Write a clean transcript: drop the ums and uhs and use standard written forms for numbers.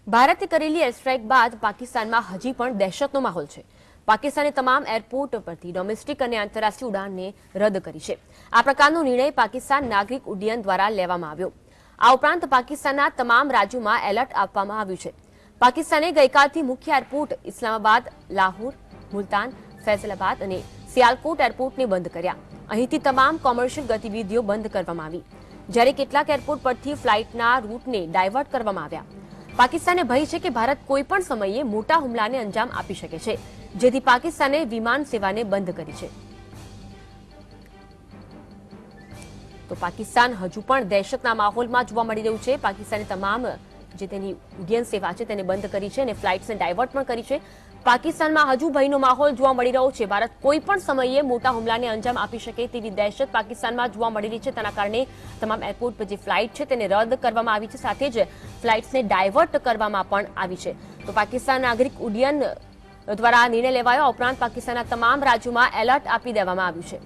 ભારતે કરેલી air strike બાદ પાકિસ્તાનમાં હજી પણ દહેશતનો માહોલ છે। પાકિસ્તાને તમામ એરપોર્ટ પરથી ડોમેસ્ટિક અને આંતરરાષ્ટ્રીય ઉડાનને રદ કરી છે। આ પ્રકારનો નિર્ણય પાકિસ્તાન નાગરિક ઉડ્ડયન દ્વારા લેવામાં આવ્યો। આ ઉપરાંત પાકિસ્તાનના તમામ રાજ્યોમાં એલર્ટ આપવામાં આવ્યું છે। પાકિસ્તાને ગઈકાલથી મુખ્ય એરપોર્ટ ઇસ્લામાબાદ, લાહોર, મુલ્તાન, ફૈસલાબાદ અને સિયાલકોટ એરપોર્ટને બંધ કર્યા। અહીંથી તમામ કોમર્શિયલ ગતિવિધિઓ બંધ કરવામાં આવી, જ્યારે કેટલાક એરપોર્ટ પરથી ફ્લાઇટના રૂટને ડાયવર્ટ કરવામાં આવ્યા। પાકિસ્તાને ભય છે કે ભારત કોઈપણ સમયે મોટા હુમલાને અંજામ આપી શકે છે, જેથી પાકિસ્તાને વિમાન સેવાને બંધ કરી છે। તો પાકિસ્તાન હજુ પણ દહેશતના માહોલમાં જોવા મળી રહ્યું છે। પાકિસ્તાને તમામ જે તેની ઉડ્ડયન સેવા છે તેને બંધ કરી છે અને ફ્લાઇટ્સને ડાયવર્ટ પણ કરી છે। પાકિસ્તાનમાં હજુ ભયનો માહોલ જોવા મળી રહ્યો છે। ભારત કોઈપણ સમયે મોટા હુમલાને અંજામ આપી શકે તેવી દહેશત પાકિસ્તાનમાં જોવા મળી રહી છે। તેના કારણે તમામ એરપોર્ટ પર જે ફ્લાઇટ છે તેને રદ કરવામાં આવી છે, સાથે જ ફ્લાઇટ્સને ડાયવર્ટ કરવામાં પણ આવી છે। તો પાકિસ્તાન નાગરિક ઉડ્ડયન દ્વારા આ નિર્ણય લેવાયો। ઉપરાંત પાકિસ્તાનના તમામ રાજ્યોમાં એલર્ટ આપી દેવામાં આવ્યું છે।